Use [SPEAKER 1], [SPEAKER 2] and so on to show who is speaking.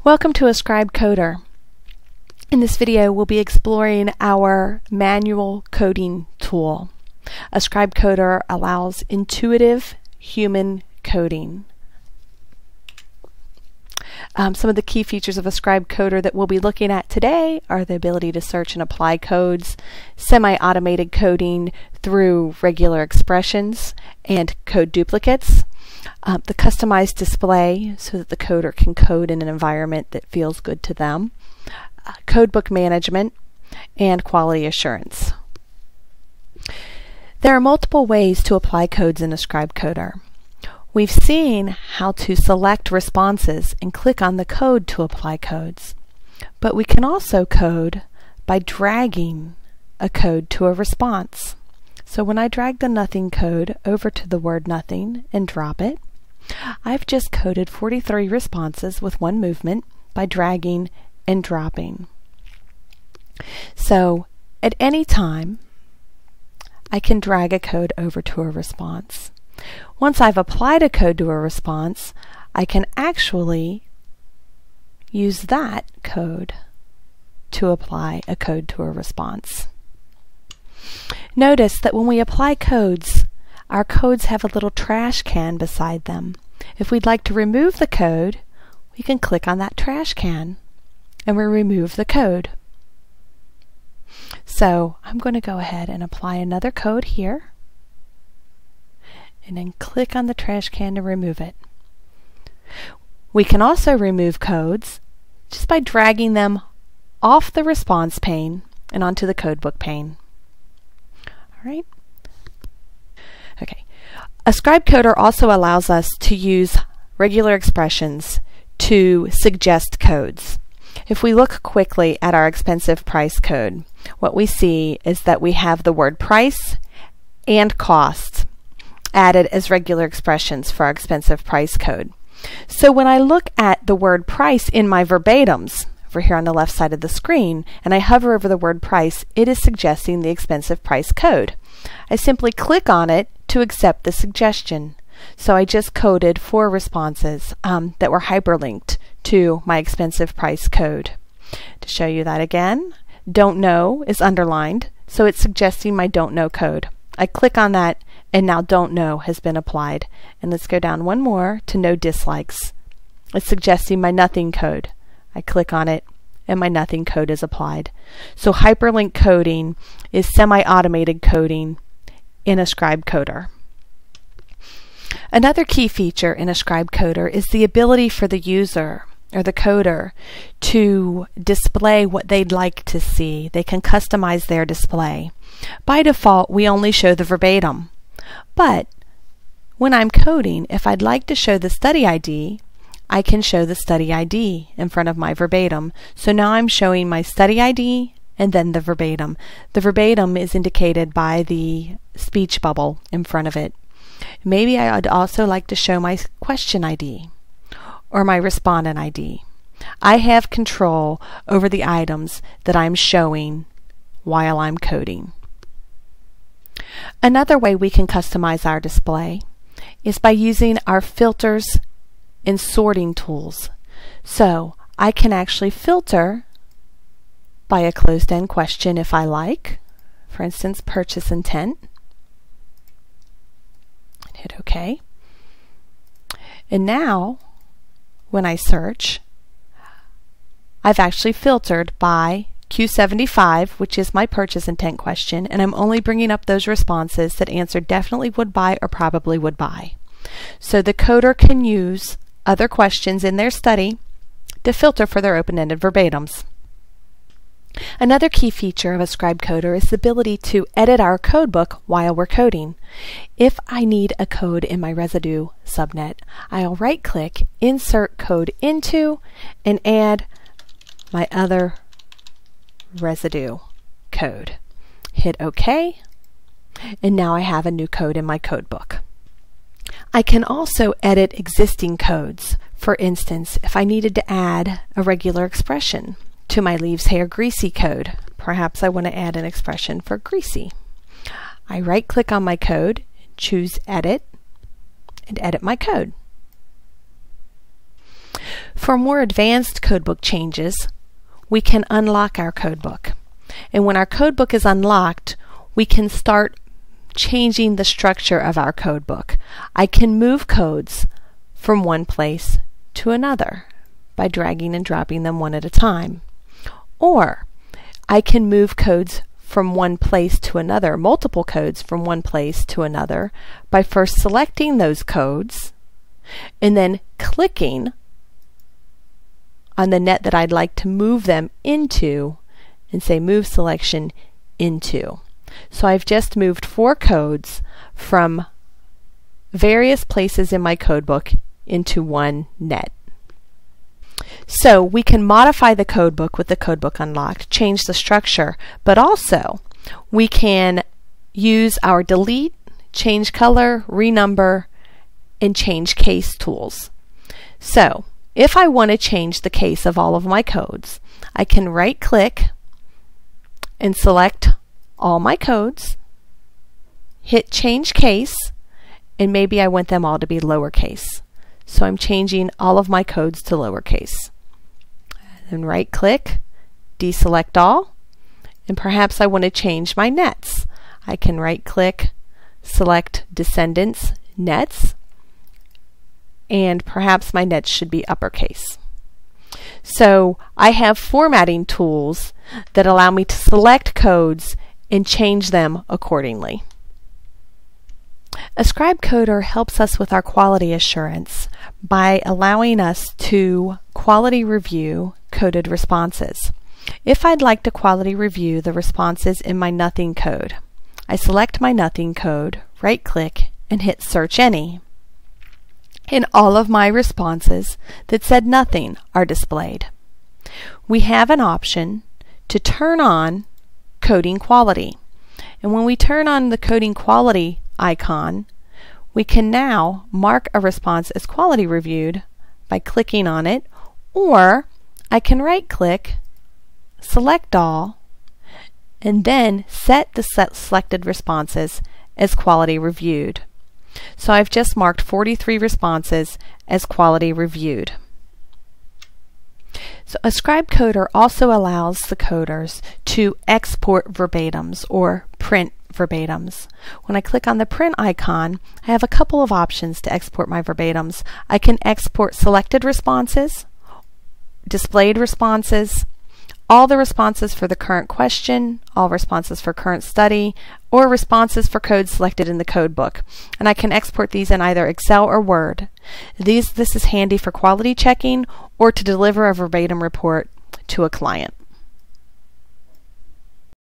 [SPEAKER 1] Welcome to Ascribe Coder. In this video, we'll be exploring our manual coding tool. Ascribe Coder allows intuitive human coding. Some of the key features of Ascribe Coder that we'll be looking at today are the ability to search and apply codes, semi-automated coding through regular expressions, and code duplicates. The customized display so that the coder can code in an environment that feels good to them, codebook management, and quality assurance. There are multiple ways to apply codes in Ascribe Coder. We've seen how to select responses and click on the code to apply codes, but we can also code by dragging a code to a response. So when I drag the nothing code over to the word nothing and drop it, I've just coded 43 responses with one movement by dragging and dropping. So at any time, I can drag a code over to a response. Once I've applied a code to a response, I can actually use that code to apply a code to a response. Notice that when we apply codes, our codes have a little trash can beside them. If we'd like to remove the code, we can click on that trash can and we remove the code. So I'm going to go ahead and apply another code here and then click on the trash can to remove it. We can also remove codes just by dragging them off the response pane and onto the codebook pane. All right. Okay. Ascribe Coder also allows us to use regular expressions to suggest codes. If we look quickly at our expensive price code, what we see is that we have the word price and cost added as regular expressions for our expensive price code. So when I look at the word price in my verbatims, over here on the left side of the screen, and I hover over the word price, it is suggesting the expensive price code. I simply click on it to accept the suggestion. So I just coded 4 responses that were hyperlinked to my expensive price code. To show you that again, don't know is underlined, so it's suggesting my don't know code. I click on that and now don't know has been applied. And let's go down one more to no dislikes. It's suggesting my nothing code. I click on it and my nothing code is applied. So hyperlink coding is semi-automated coding in Ascribe Coder. Another key feature in Ascribe Coder is the ability for the user or the coder to display what they'd like to see. They can customize their display. By default, we only show the verbatim. But when I'm coding, if I'd like to show the study ID, I can show the study ID in front of my verbatim. So now I'm showing my study ID and then the verbatim. The verbatim is indicated by the speech bubble in front of it. Maybe I'd also like to show my question ID or my respondent ID. I have control over the items that I'm showing while I'm coding. Another way we can customize our display is by using our filters and sorting tools. So I can actually filter by a closed-end question if I like. For instance, purchase intent. Hit OK. And now, when I search, I've actually filtered by Q75, which is my purchase intent question, and I'm only bringing up those responses that answer definitely would buy or probably would buy. So the coder can use other questions in their study to filter for their open-ended verbatims. Another key feature of Ascribe Coder is the ability to edit our codebook while we're coding. If I need a code in my residue subnet, I'll right-click, insert code into, and add my other residue code. Hit OK, and now I have a new code in my codebook. I can also edit existing codes. For instance, if I needed to add a regular expression to my leaves hair greasy code, perhaps I want to add an expression for greasy. I right-click on my code, choose Edit, and edit my code. For more advanced codebook changes, we can unlock our codebook. And when our codebook is unlocked, we can start changing the structure of our codebook. I can move codes from one place to another by dragging and dropping them one at a time. Or I can move codes from one place to another, multiple codes from one place to another, by first selecting those codes and then clicking on the net that I'd like to move them into and say Move Selection Into. So I've just moved 4 codes from various places in my codebook into one net. So we can modify the codebook with the codebook unlocked, change the structure, but also we can use our delete, change color, renumber, and change case tools. So if I want to change the case of all of my codes, I can right-click and select all my codes, hit Change Case, and maybe I want them all to be lowercase. So I'm changing all of my codes to lowercase. Then right-click, deselect all, and perhaps I want to change my nets. I can right-click, select Descendants Nets, and perhaps my nets should be uppercase. So I have formatting tools that allow me to select codes and change them accordingly. Ascribe Coder helps us with our quality assurance by allowing us to quality review coded responses. If I'd like to quality review the responses in my nothing code, I select my nothing code, right-click, and hit Search Any. And all of my responses that said nothing are displayed. We have an option to turn on coding quality. And when we turn on the coding quality icon, we can now mark a response as quality reviewed by clicking on it, or I can right-click, select all, and then set the selected responses as quality reviewed. So I've just marked 43 responses as quality reviewed. So Ascribe Coder also allows the coders to export verbatims or print verbatims. When I click on the print icon, I have a couple of options to export my verbatims. I can export selected responses, displayed responses, all the responses for the current question, all responses for current study, or responses for code selected in the code book. And I can export these in either Excel or Word. This is handy for quality checking or to deliver a verbatim report to a client.